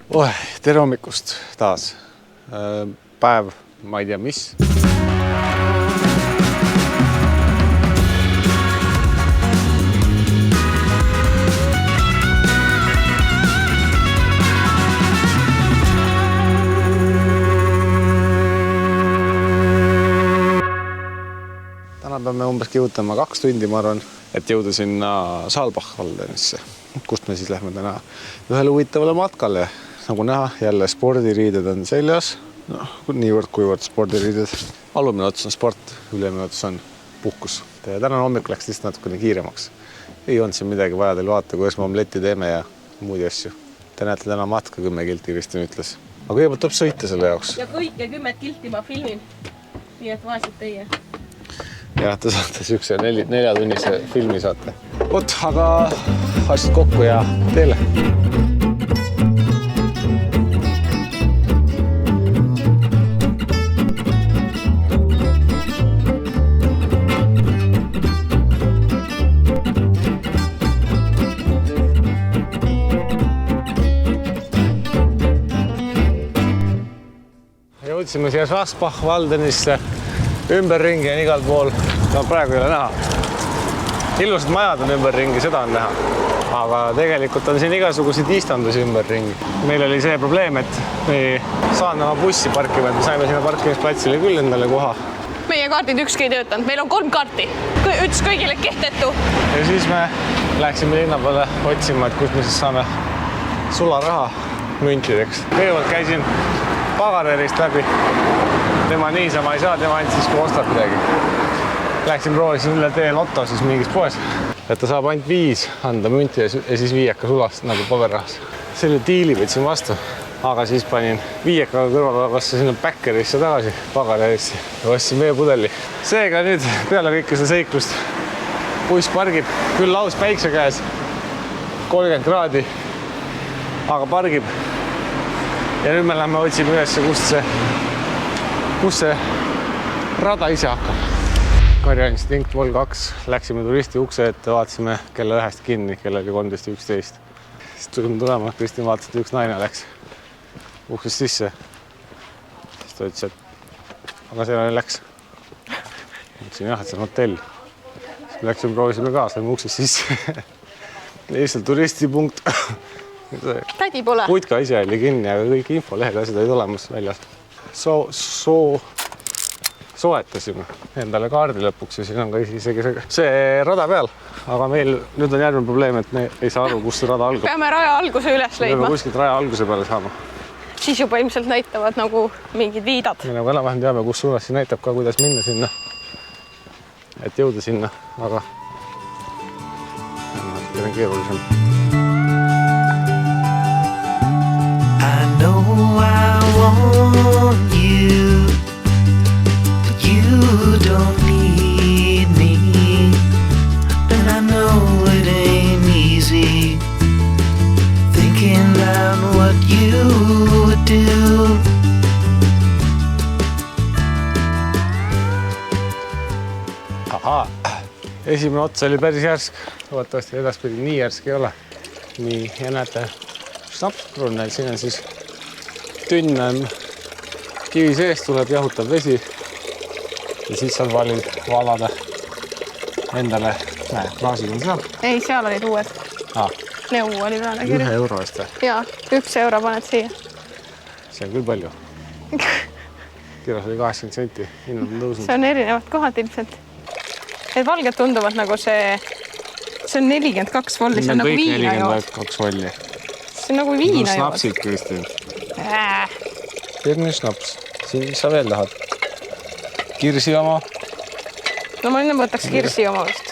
Tere hommikust taas. Päev, ma ei tea mis. Täna peame umbes kihutama 2 tundi, ma arvan, et jõuda sinna Saalbach-Valdenisse, kust me siis lähme täna ühele huvitavale matkale. Nagu näha, jälle spordiriided on seljas. Niivõrd spordiriided. Alumine ots on sport, ülemine ots on puhkus. Tänane hommik läks lihtsalt natukene kiiremaks. Ei olnud siin midagi vaja teil vaata, kuidas me omletti teeme ja muudi asju. Te näete täna matka 10 kilti, Kristin ütles. Aga kõigepealt tuleb sõita selle jaoks. Ja kõike 10 kilti ma filmin. Nii et vaesed teie. Ja te saate sükse 4-tunnise filmi saate. Aga asjad kokku ja teele. Jõudsime siia Saalbach-Valdenisse, ümberringi on igal pool, praegu ei ole näha. Ilusad majad on ümberringi, seda on näha. Aga tegelikult on siin igasuguseid istandusi ümberringi. Meil oli see probleem, et me ei saanud oma bussi parkima, et me saime sinna parkimisplatsile küll endale koha. Meie kaardid ükski ei töötanud, meil on 3 kaarti. Üks kõigile kehtetu. Ja siis me läksime linna peale otsima, et kus me siis saame sularaha müntideks. Kõigepealt käisin Pagarerist läbi. Tema niisama ei saa, tema ainult siis, kui ostab midagi. Läksin proovisin üle tee Lotto siis mingis poes, et ta saab ainult 5 anda münti ja siis 5 sulast nagu paberrahas. Selle diili võtsin vastu, aga siis panin 5 kõrvalavasse sinna Bäckerisse tagasi, Pagarerisse ja ostsin veepudeli. Seega nüüd peale kõike seda seiklust buss pargib küll laus päikse käes, 30 kraadi, aga pargib. Ja nüüd me lähme otsime üles, kus see rada ise hakkab. Karja Instinkt Vol 2. Läksime turisti ukse ette, vaatasime kella 1 kinni, kella oli 13.11. Siis tulime tulema, Kristin vaatas, et üks naine läks uksest sisse. Siis ta ütles, et aga see läks. Mõtlesin jah, et see on hotell. Siis me läksime, proovisime ka, saime uksest sisse. Lihtsalt turistipunkt. Tädi pole. Putka ise oli kinni, aga kõik infolehed asjad olid olemas väljas. Soetasime endale kaardi lõpuks ja siin on ka isegi see rada peal. Aga meil nüüd on järgmine probleem, et me ei saa aru, kus see rada algab. Peame raja alguse üles leidma. Peame kuskilt raja alguse peale saama. Siis juba ilmselt näitavad nagu mingid viidad. Me nagu enam-vähem teame, kus suunas siin näitab ka, kuidas minna sinna. Et jõuda sinna, aga on keerulisem. I want you, but you don't need me. And I know it ain't easy thinking about what you would do. Esimene ots oli päris järsk, loodetavasti edaspidi nii järsk ei ole. Nii, ja näete, snapsbrunneid, siin on siis tünn kivi sees, tuleb jahutab vesi ja siis saad valada endale, klaasid on seal. Ei, seal olid uued. Leu oli peale kirja. 1 euro eest. Jaa, 1 euro paned siia. See on küll palju. Kirjas oli 80 senti, hinnad on tõusnud. See on erinevad kohad ilmselt. Need valged tunduvad nagu see on 42 volli, see on nagu viina jood. Kõik 42 volli. See on nagu viina jood. Snapsid, Kristin. Pirni snaps. Siin sa veel tahad? Kirsi oma? No ma enne võtaks kirsi oma vist.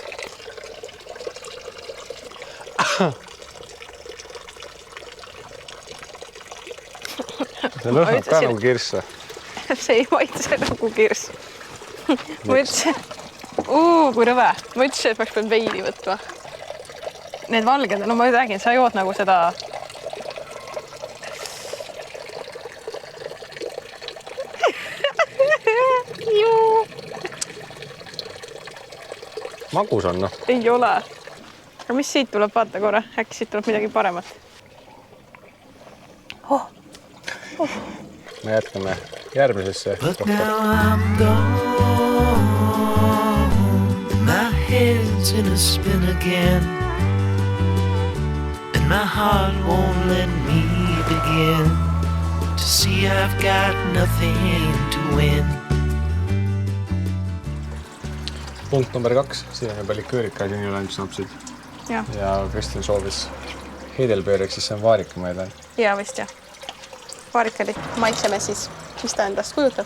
See lõhnab ka nagu kirsse. See ei maitse nagu kirss. Ma ütlesin, kui rõve. Ma ütlesin, et peaks peal veidi võtma. Need valged, no ma räägin, sa jood nagu seda... Magus on, noh. Ei ole. Aga mis siit tuleb, vaata korra, äkki siit tuleb midagi paremat. Me jätkame järgmisesse But kohta. now I'm gone. My head's in a spin again, and my heart won't let me begin to see I've got nothing to win. Punkt number 2. Siin on juba liköörika siin üle snapsid. Ja Kristjan soovis heidelbeeriks, siis see on vaarikamaidan. ja vist jah. Vaarikalit maitseme siis, mis ta endast kujutab.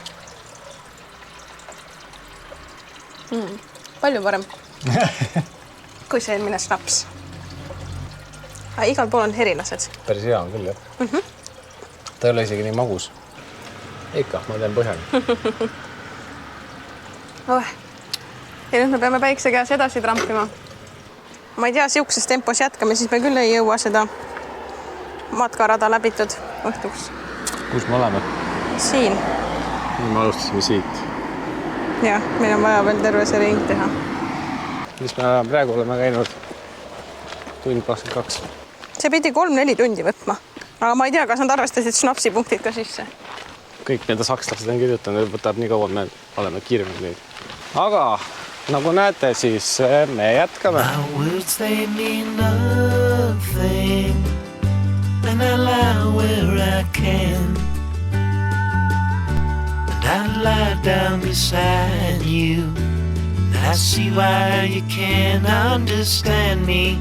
Palju parem kui see eelmine snaps. Igal pool on erilased. Päris hea on küll, jah. Ta ei ole isegi nii magus. Ikka, ma teen põhjani. Ja nüüd me peame päikse käes edasi trampima. Ma ei tea, siukses tempos jätkame, siis me küll ei jõua seda matkarada läbitud õhtuks. Kus me oleme? Siin. Me alustasime siit. Ja, meil on vaja veel terve see ring teha. Mis me praegu oleme käinud? Tund 22. See pidi 3-4 tundi võtma. Aga ma ei tea, kas nad arvestasid snapsipunktid ka sisse. Kõik, mida sakslased on kirjutanud, võtab nii kaua, me oleme kiiremad neid. Aga nagu näete, siis me jätkame. My words, they mean nothing, and I lie where I can, and I lie down beside you, and I see why you can't understand me.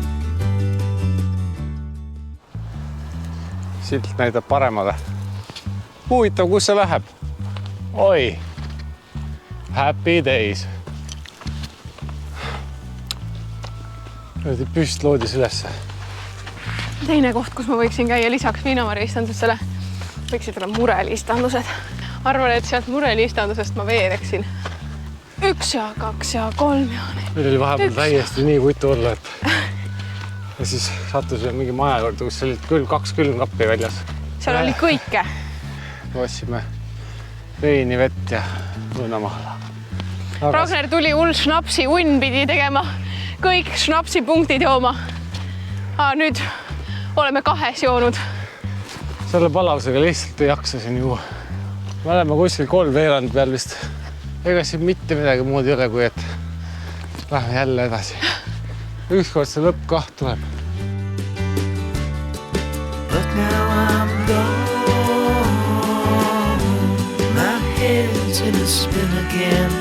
Silt näitab paremale. Huvitav, kus see läheb? Oi! Happy days! Nüüd püst loodis ülesse. Teine koht, kus ma võiksin käia lisaks viinamarjaistandusele, võiksid olla mureliistandused. Arvan, et sealt mureliistandusest ma veereksin 1 ja 2 ja 3 ja nii. Meil oli vahepeal täiesti nii kutu olla, et ja siis sattusime mingi maja juurde, kus olid küll 2 külmkappi väljas. Seal oli kõike. Otsime veini, vett ja lõunamaala. Ragnar tuli hull snapsi, unn pidi tegema kõik snapsi punktid jooma. Nüüd oleme 2 joonud. Selle palavusega lihtsalt ei jaksa siin juua. Me oleme kuskil 3 veerand peal vist. Ega siin mitte midagi muud ei ole, kui et lähme jälle edasi. Ükskord see lõpp ka tuleb. But now I'm gone. My head's in a spin again,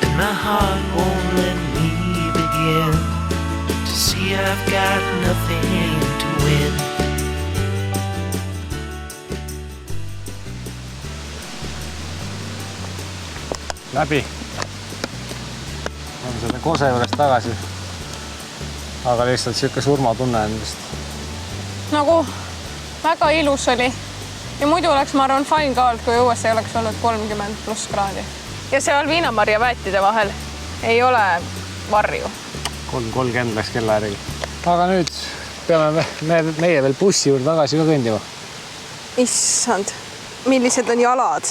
and my heart won't let me begin to see I've got nothing to win. Läbi. On selle kose juures tagasi. Aga lihtsalt siuke surmatunne on vist. Nagu väga ilus oli. Ja muidu oleks, ma arvan, fine ka olnud, kui õues ei oleks olnud 30+ kraadi. Ja seal viinamarja väetide vahel ei ole varju. 3.30 läks kellaääril. Aga nüüd peame meie veel bussi juurde tagasi ka kõndima. Issand, millised on jalad.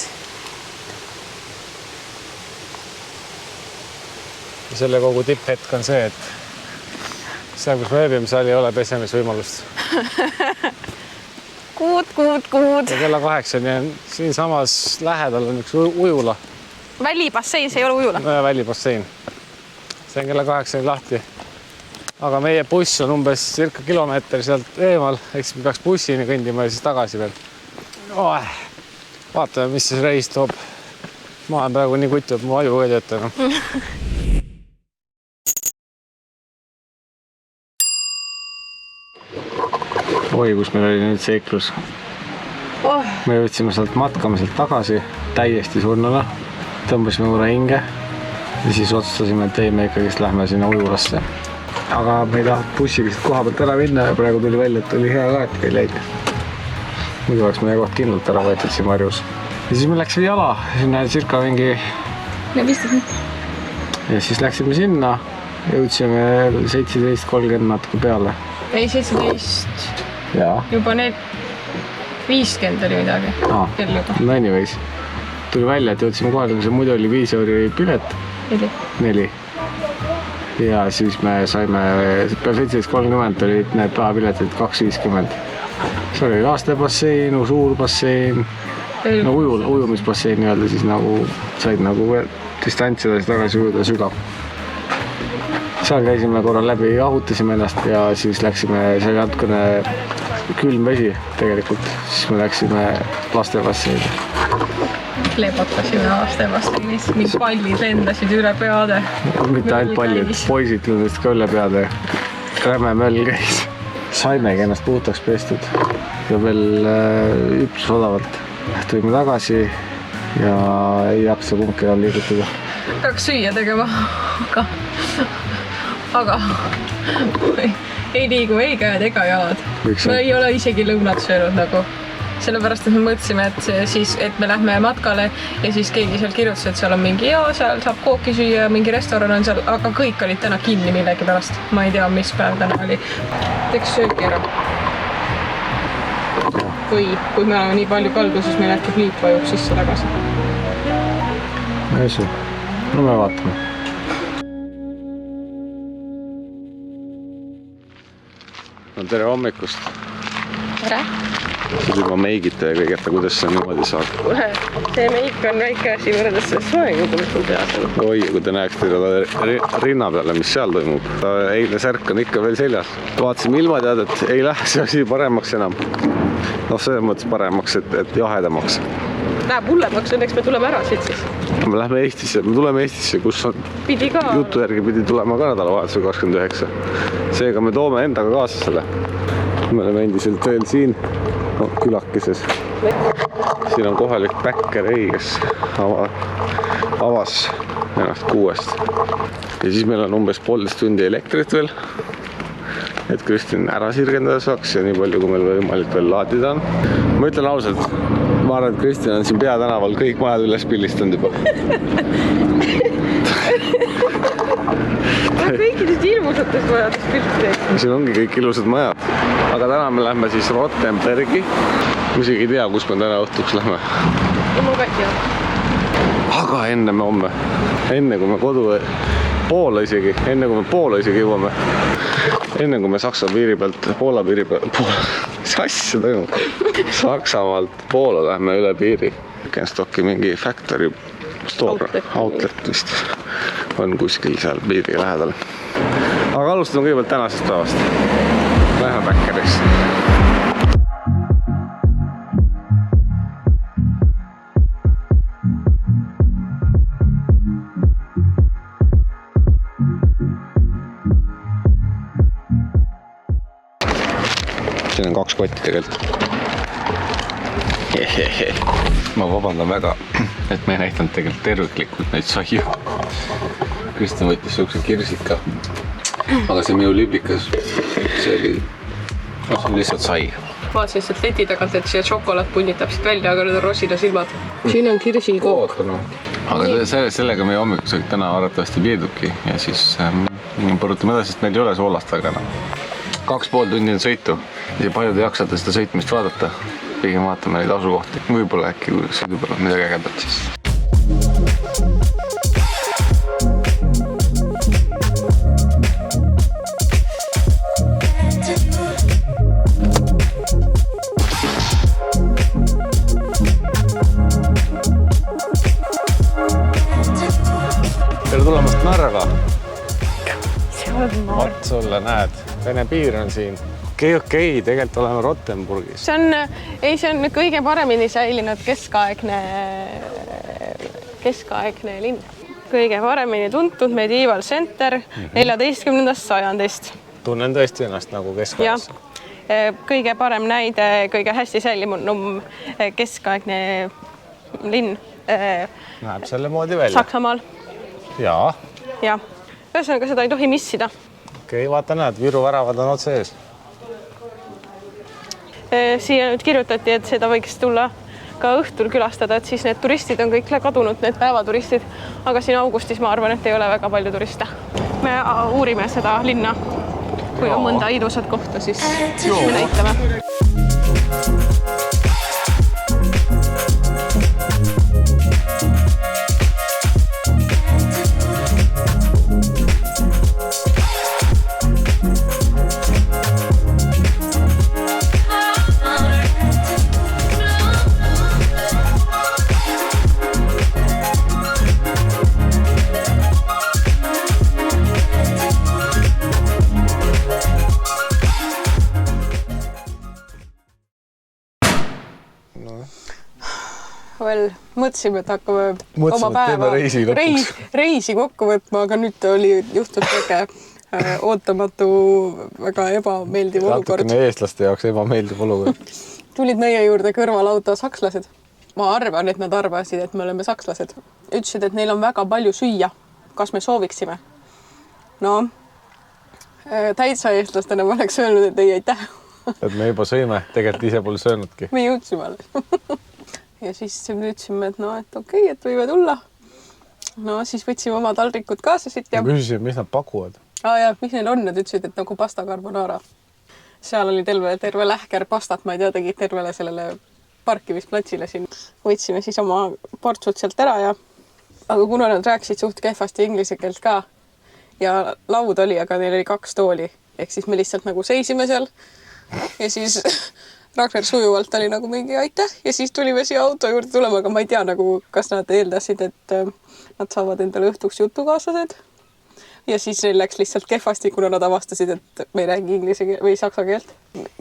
Ja selle kogu tipphetk on see, et seal, kus me ööbime, seal ei ole pesemisvõimalust. Kuud. Ja kella 8 on siin samas lähedal on üks ujula. Välibassein, see ei ole ujula. Välibassein. See on kella 8 lahti. Aga meie buss on umbes circa kilomeeter sealt eemal, eks me peaks bussini kõndima ja siis tagasi veel. Vaatame, mis see reis toob. Ma olen praegu nii kutu, et mu aju ei tööta enam. Oi, kus meil oli nüüd seiklus. Me jõudsime sealt matkamiselt tagasi, täiesti surnuna. Tõmbasime uure hinge ja siis otsustasime, et ei, me ikkagist lähme sinna ujulasse. Aga me ei tahtnud bussiga koha pealt ära minna ja praegu tuli välja, et oli hea ka, et ei leidnud. Muidu oleks meie koht kindlalt ära võetud siin Marjus. Ja siis me läksime jala, sinna circa mingi... Ja siis läksime sinna, jõudsime 17.30 natuke peale. Ei, 17. Jaa. Juba 50 oli midagi. Kell juba. No anyways. Tuli välja, et jõudsime kohale, see muidu oli 5 euri pilet. 4. Ja siis me saime, peal 17.30 olid need päevapiletid 2.50. see oli lastebassein, suur bassein, no ujumisbassein nii-öelda, siis nagu said nagu distantsidest tagasi ujuda sügav. Seal käisime korra läbi, jahutasime ennast ja siis läksime, see oli natukene külm vesi tegelikult, siis me läksime lastebasseini. Lepotasime lastebasteinis, mingi pallid lendasid üle peade. Mitte ainult pallid, poisid lendasid ka üle peade. Räme möll käis. Saimegi ennast puhtaks pestud ja veel hüpsus odavalt. Tulime tagasi ja ei jaksa kumbki enam liigutada. Peaks süüa tegema, aga ei liigu ei käed ega jalad. Me ei ole isegi lõunat söönud nagu. Sellepärast, et me mõtlesime, et me lähme matkale ja siis keegi seal kirjutas, et seal on mingi seal saab kooki süüa ja mingi restoran on seal, aga kõik olid täna kinni millegi pärast. Ma ei tea, mis päev täna oli. Teeks sööki ära. Või kui me oleme nii palju kaldu, siis meil äkki pliit vajub sisse tagasi. No me vaatame. No tere hommikust. Tere. See on juba meigita ja kõigeta, kuidas see niimoodi saab. See meik on väike asi võrreldes soenguga, mis mul peas on. Oi, kui te näeksite rinna peale, mis seal toimub. Eile särk on ikka veel seljas. Vaatasime ilmateadet, ei lähe see asi paremaks enam. No selles mõttes paremaks, et jahedamaks. Läheb hullemaks, õnneks me tuleme ära siit siis. Me läheme Eestisse, me tuleme Eestisse, kus on jutu järgi pidi tulema ka nädalavahetusel 29. Seega me toome endaga kaasa selle. Me oleme endiselt veel siin külakeses. Siin on kohalik bäkkerei, kes avas ennast 6. Ja siis meil on umbes 1,5 tundi elektrit veel, et Kristin ära sirgendada saaks ja nii palju, kui meil võimalik veel laadida on. Ma ütlen ausalt, ma arvan, et Kristin on siin peatänaval kõik majad üles pillistanud juba. Kõikidest ilmusatest majadest pilti. Siin ongi kõik ilusad majad. Aga täna me lähme siis Rottenbergi. Ma isegi ei tea, kus me täna õhtuks lähme. Ja mul ka ei tea. Aga enne me homme, enne kui me Poola isegi jõuame, enne kui me Saksa piiri pealt, Poola piiri pealt, mis asja toimub? Saksamaalt Poola lähme üle piiri. Kenstocki mingi factory store, outlet vist on kuskil seal piiri lähedal. Aga alustame kõigepealt tänasest päevast. Lähme bäkkerisse. Siin on 2 kotti tegelikult. Ma vabandan väga, et me ei näitanud tegelikult terviklikult neid saiu. Kristjan võttis siukse kirsika, aga see minu liblikas, see oli lihtsalt sai. Vaatasin lihtsalt leti tagant, et siia šokolaad punnitab siit välja, aga need on rosina silmad. Siin on kirsikook. Aga sellega meie hommikusöök täna arvatavasti piirdubki ja siis põrutame edasi, sest meil ei ole soolast väga enam. 2,5 tundi on sõitu ja paljud ei jaksata seda sõitmist vaadata. Pigem vaatame neid asukohti. Võib-olla äkki sõidub midagi ägedat siis. Tere tulemast Narva. Vot sulle näed, Vene piir on siin. Okei, tegelikult oleme Rottenburgis. See on kõige paremini säilinud keskaegne linn. Kõige paremini tuntud Medieval Center 14. sajandist. Tunnen tõesti ennast nagu keskaegas. Kõige parem näide, kõige hästi säilinud keskaegne linn. Näeb selle moodi välja. Saksamaal. Jaa. Ja. Ühesõnaga seda ei tohi missida. Okei, vaata näed, Viru väravad on otse ees. Siia nüüd kirjutati, et seda võiks tulla ka õhtul külastada, et siis need turistid on kõik kadunud, need päevaturistid. Aga siin augustis ma arvan, et ei ole väga palju turiste. Me uurime seda linna. Kui on mõnda ilusat kohta, siis me näitame. No. Veel mõtlesime, et hakkame Mõtlesime, oma et teeme reisi lõpuks. reisi kokku võtma, aga nüüd oli juhtus väike ootamatu, väga ebameeldiv olukord. Natukene eestlaste jaoks ebameeldiv olukord. Tulid meie juurde kõrvalauto sakslased. Ma arvan, et nad arvasid, et me oleme sakslased. Ütlesid, et neil on väga palju süüa. Kas me sooviksime? No, täitsa eestlastena ma oleks öelnud, et ei aitäh. Et me juba sõime, tegelikult ise pole söönudki. Me jõudsime alles. Ja siis ütlesime, et no, et okei, et võime tulla. No siis võtsime oma taldrikud kaasa siit ja... Küsisime, mis nad pakuvad. Ja, mis neil on? Nad ütlesid, et nagu pasta carbonara. Seal oli terve lähker pastat, ma ei tea, tegid tervele sellele parkimisplatsile siin. Võtsime siis oma portsud sealt ära ja... Aga kuna nad rääkisid suht kehvasti inglise keelt ka ja laud oli, aga neil oli 2 tooli. Ehk siis me lihtsalt nagu seisime seal ja siis Ragnar sujuvalt oli nagu mingi aitäh ja siis tulime siia auto juurde tulema, aga ma ei tea nagu, kas nad eeldasid, et nad saavad endale õhtuks jutukaaslased. Ja siis neil läks lihtsalt kehvasti, kuna nad avastasid, et me ei räägi inglise või saksa keelt.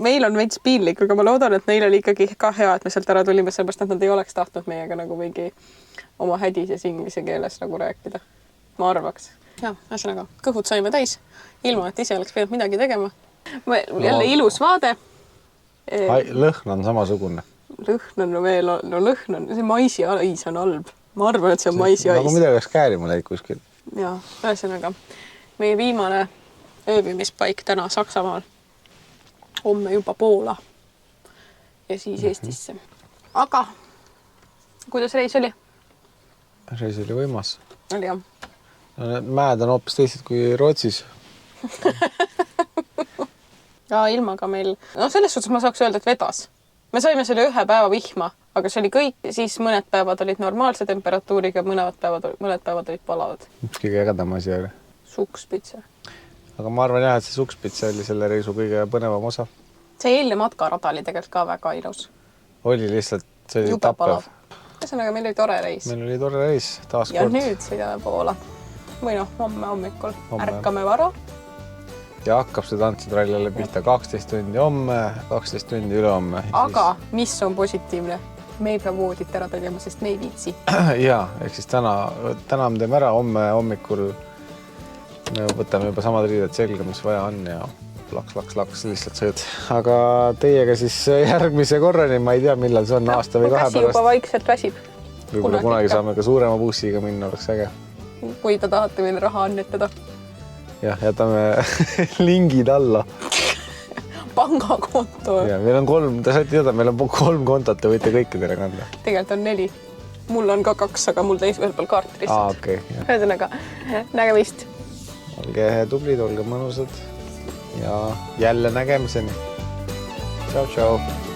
Meil on veits piinlik, aga ma loodan, et neil oli ikkagi ka hea, et me sealt ära tulime, sellepärast, et nad ei oleks tahtnud meiega nagu mingi oma hädises inglise keeles nagu rääkida. Ma arvaks. Ja, ühesõnaga, kõhud saime täis, ilma, et ise oleks pidanud midagi tegema. Jälle ilus vaade. Lõhn on samasugune. Lõhn on veel, no lõhn on, see maisi ais on halb. Ma arvan, et see on maisi ais. Nagu midagi oleks käärima läinud kuskil. Ja, ühesõnaga, meie viimane ööbimispaik täna Saksamaal. Homme juba Poola ja siis Eestisse. Aga kuidas reis oli? Reis oli võimas. Oli jah. Mäed on hoopis teised kui Rootsis. Ja ilmaga meil, no selles suhtes ma saaks öelda, et vedas. Me saime selle 1 päeva vihma, aga see oli kõik. Siis mõned päevad olid normaalse temperatuuriga, mõned päevad olid palavad. Kõige ägedam asi oli. Sukspitse. Aga ma arvan jah, et see sukspitse oli selle reisu kõige põnevam osa. See eilne matkarada oli tegelikult ka väga ilus. Oli lihtsalt, see oli Jube tappev. palav. Ühesõnaga, meil oli tore reis. Meil oli tore reis, taas Ja kord. nüüd sõidame Poola. Või noh, homme hommikul. Homme. Ärkame vara. Ja hakkab see tantsitrall jälle pihta 12 tundi homme, 12 tundi ülehomme. Aga mis on positiivne? Me ei pea voodit ära tegema, sest me ei viitsi. Jaa, ehk siis täna me teeme ära, homme hommikul me võtame juba samad riided selga, mis vaja on ja laks lihtsalt sõid. Aga teiega siis järgmise korrani, ma ei tea, millal see on, aasta või 2 pärast. Juba vaikselt väsib. Võib-olla kunagi saame ka suurema bussiga minna, oleks äge. Kui ta tahate meile raha annetada. Jah, jätame lingid alla. Pangakonto. Ja, meil on 3, te saite teada, meil on 3 kontot, te võite kõikidele kanda. Tegelikult on 4. Mul on ka 2, aga mul teis ühel peal kaart lihtsalt. Okei. Ühesõnaga, nägemist. Olge tublid, olge mõnusad ja jälle nägemiseni. Tšau, tšau.